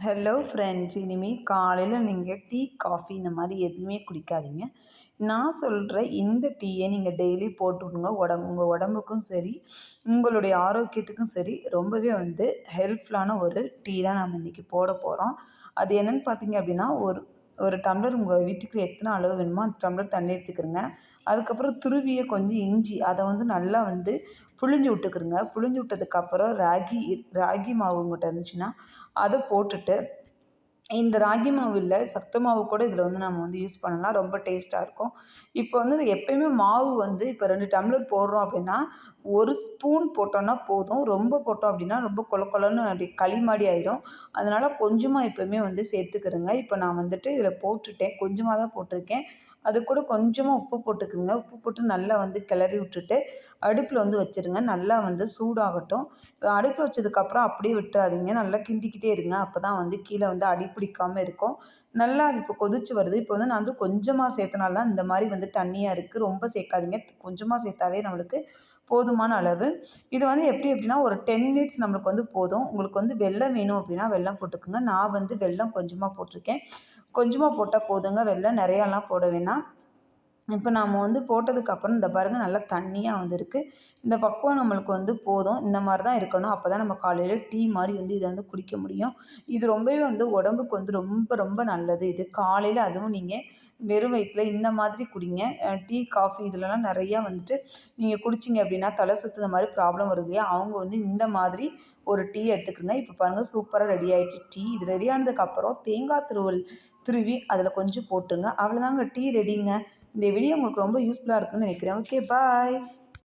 Hello friends, இனிமேல் காலையில் நீங்கள் டீ காஃபி இந்த மாதிரி எதுவுமே குடிக்காதீங்க. நான் சொல்கிற இந்த டீயை நீங்கள் டெய்லி போட்டு விடுங்க. உங்கள் உடம்புக்கும் சரி, உங்களுடைய ஆரோக்கியத்துக்கும் சரி, ரொம்பவே ஹெல்ப்ஃபுல்லான ஒரு டீ தான் நம்ம இன்றைக்கி போட போகிறோம். அது என்னென்னு பார்த்தீங்க அப்படின்னா, ஒரு ஒரு டம்ளர் உங்கள் வீட்டுக்கு எத்தனை அளவு வேணுமோ அந்த டம்ளர் தண்ணி எடுத்துக்கிறங்க. அதுக்கப்புறம் துருவிய கொஞ்சம் இஞ்சி அதை நல்லா புழிஞ்சு விட்டுக்குருங்க. புழிஞ்சு விட்டதுக்கப்புறம் ராகி மாவு உங்கள்கிட்ட இருந்துச்சுன்னா அதை போட்டுட்டு, இந்த ராகி மாவு இல்லை, சத்து மாவு கூட இதில் நம்ம யூஸ் பண்ணலாம். ரொம்ப டேஸ்ட்டாக இருக்கும். இப்போ எப்பயுமே மாவு இப்போ 2 டம்ளர் போடுறோம் அப்படின்னா 1 ஸ்பூன் போட்டோன்னா போதும். ரொம்ப போட்டோம் அப்படின்னா ரொம்ப கொல கொலன்னு அப்படி களி மாதிரி ஆயிடும். அதனால் கொஞ்சமாக எப்போயுமே சேர்த்துக்கிறேங்க. இப்போ நான் இதில் போட்டுட்டேன். கொஞ்சமாக தான் போட்டிருக்கேன். அது கூட கொஞ்சமாக உப்பு போட்டுக்குங்க. உப்பு போட்டு நல்லா கிளறி விட்டுட்டு அடுப்பில் வச்சுருங்க. நல்லா சூடாகட்டும். அடுப்பில் வச்சதுக்கப்புறம் அப்படியே விட்டுறாதீங்க. நல்லா கிண்டிக்கிட்டே இருங்க. அப்போ தான் கீழே அடி பிடிக்காமல் இருக்கும். நல்லா அது இப்போ கொதிச்சு வருது. இப்போ நான் கொஞ்சமாக சேர்த்தனால தான் இந்த மாதிரி தண்ணியாக இருக்குது. ரொம்ப சேர்க்காதீங்க. கொஞ்சமாக சேர்த்தாவே நம்மளுக்கு போதுமான அளவு. இது எப்படி எப்படின்னா ஒரு 10 மினிட்ஸ் நம்மளுக்கு போதும். உங்களுக்கு வெல்லம் வேணும் அப்படின்னா வெல்லம் போட்டுக்கோங்க. நான் வெல்லம் கொஞ்சமாக போட்டிருக்கேன். கொஞ்சமாக போட்டால் போதுங்க. வெல்லம் நிறையாலாம் போட வேணாம். இப்போ நம்ம போட்டதுக்கப்புறம் இந்த பாருங்கள் நல்லா தண்ணியாக இருக்குது. இந்த பக்குவம் நம்மளுக்கு போதும். இந்த மாதிரி தான் இருக்கணும். அப்போ தான் நம்ம காலையில் டீ மாதிரி இதை குடிக்க முடியும். இது ரொம்பவே உடம்புக்கு ரொம்ப ரொம்ப நல்லது. இது காலையில் அதுவும் நீங்கள் வெறும் வயிற்றில் இந்த மாதிரி குடிங்க. டீ காஃபி இதிலலாம் நிறையா நீங்கள் குடிச்சிங்க அப்படின்னா தலை சுற்று இந்த மாதிரி ப்ராப்ளம் வருது இல்லையா, அவங்க இந்த மாதிரி ஒரு டீ எடுத்துக்கோங்க. இப்போ பாருங்கள் சூப்பராக ரெடி ஆகிடுச்சு டீ. இது ரெடி ஆனதுக்கப்புறம் தேங்காய் துருவி அதில் கொஞ்சம் போட்டுருங்க. அவ்வளோதாங்க, டீ ரெடிங்க. இந்த வீடியோ உங்களுக்கு ரொம்ப யூஸ்ஃபுல்லாக இருக்குன்னு நினைக்கிறேன். ஓகே, பாய்.